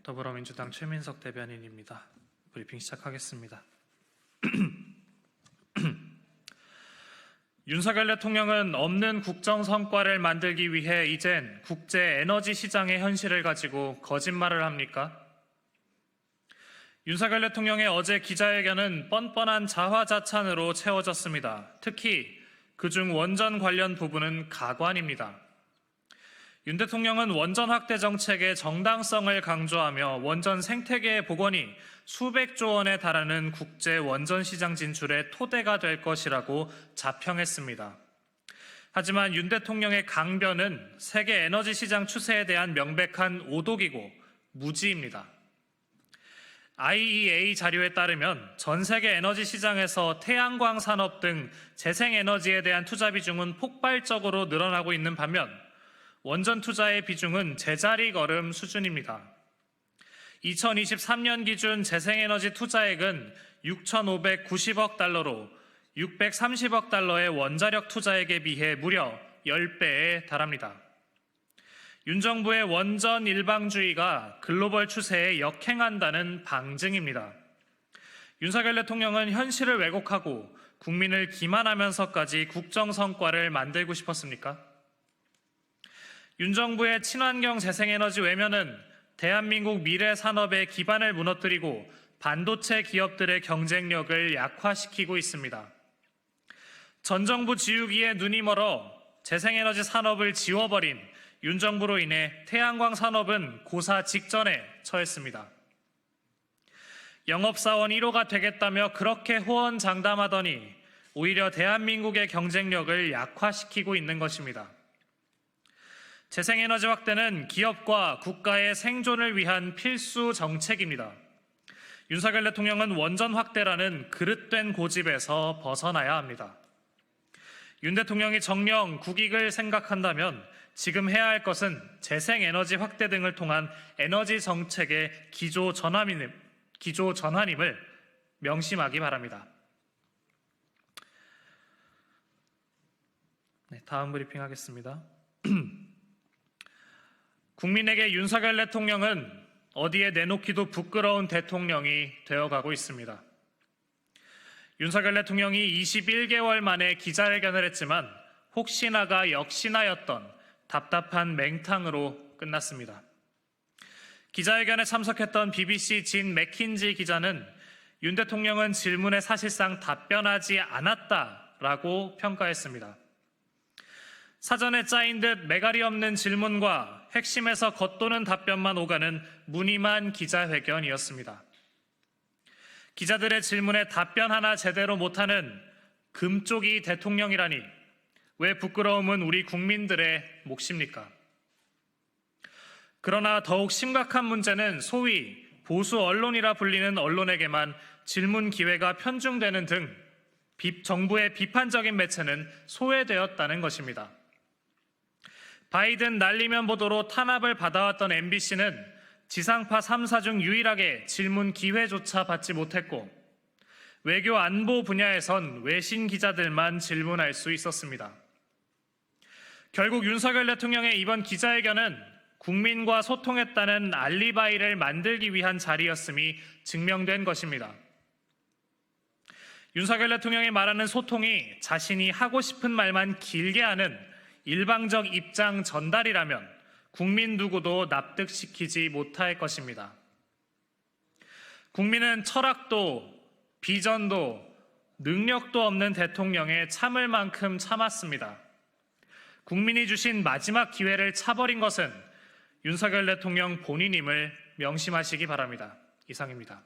더불어민주당 최민석 대변인입니다. 브리핑 시작하겠습니다. 윤석열 대통령은 없는 국정 성과를 만들기 위해 이젠 국제 에너지 시장의 현실을 가지고 거짓말을 합니까? 윤석열 대통령의 어제 기자회견은 뻔뻔한 자화자찬으로 채워졌습니다. 특히 그중 원전 관련 부분은 가관입니다. 윤 대통령은 원전 확대 정책의 정당성을 강조하며 원전 생태계의 복원이 수백조 원에 달하는 국제 원전 시장 진출의 토대가 될 것이라고 자평했습니다. 하지만 윤 대통령의 강변은 세계 에너지 시장 추세에 대한 명백한 오독이고 무지입니다. IEA 자료에 따르면 전 세계 에너지 시장에서 태양광 산업 등 재생에너지에 대한 투자 비중은 폭발적으로 늘어나고 있는 반면 원전 투자의 비중은 제자리 걸음 수준입니다. 2023년 기준 재생에너지 투자액은 6,590억 달러로 630억 달러의 원자력 투자액에 비해 무려 10배에 달합니다. 윤 정부의 원전 일방주의가 글로벌 추세에 역행한다는 방증입니다. 윤석열 대통령은 현실을 왜곡하고 국민을 기만하면서까지 국정 성과를 만들고 싶었습니까? 윤 정부의 친환경 재생에너지 외면은 대한민국 미래 산업의 기반을 무너뜨리고 반도체 기업들의 경쟁력을 약화시키고 있습니다. 전 정부 지우기에 눈이 멀어 재생에너지 산업을 지워버린 윤 정부로 인해 태양광 산업은 고사 직전에 처했습니다. 영업사원 1호가 되겠다며 그렇게 호언장담하더니 오히려 대한민국의 경쟁력을 약화시키고 있는 것입니다. 재생에너지 확대는 기업과 국가의 생존을 위한 필수 정책입니다. 윤석열 대통령은 원전 확대라는 그릇된 고집에서 벗어나야 합니다. 윤 대통령이 정녕 국익을 생각한다면 지금 해야 할 것은 재생에너지 확대 등을 통한 에너지 정책의 기조 전환임을 명심하기 바랍니다. 다음 브리핑 하겠습니다. 국민에게 윤석열 대통령은 어디에 내놓기도 부끄러운 대통령이 되어가고 있습니다. 윤석열 대통령이 21개월 만에 기자회견을 했지만 혹시나가 역시나였던 답답한 맹탕으로 끝났습니다. 기자회견에 참석했던 BBC 진 맥킨지 기자는 윤 대통령은 질문에 사실상 답변하지 않았다라고 평가했습니다. 사전에 짜인 듯 매갈이 없는 질문과 핵심에서 겉도는 답변만 오가는 무늬만 기자회견이었습니다. 기자들의 질문에 답변 하나 제대로 못하는 금쪽이 대통령이라니 왜 부끄러움은 우리 국민들의 몫입니까? 그러나 더욱 심각한 문제는 소위 보수 언론이라 불리는 언론에게만 질문 기회가 편중되는 등 정부의 비판적인 매체는 소외되었다는 것입니다. 바이든 날리면 보도로 탄압을 받아왔던 MBC는 지상파 3사 중 유일하게 질문 기회조차 받지 못했고 외교 안보 분야에선 외신 기자들만 질문할 수 있었습니다. 결국 윤석열 대통령의 이번 기자회견은 국민과 소통했다는 알리바이를 만들기 위한 자리였음이 증명된 것입니다. 윤석열 대통령이 말하는 소통이 자신이 하고 싶은 말만 길게 하는 일방적 입장 전달이라면 국민 누구도 납득시키지 못할 것입니다. 국민은 철학도 비전도 능력도 없는 대통령에 참을 만큼 참았습니다. 국민이 주신 마지막 기회를 차버린 것은 윤석열 대통령 본인임을 명심하시기 바랍니다. 이상입니다.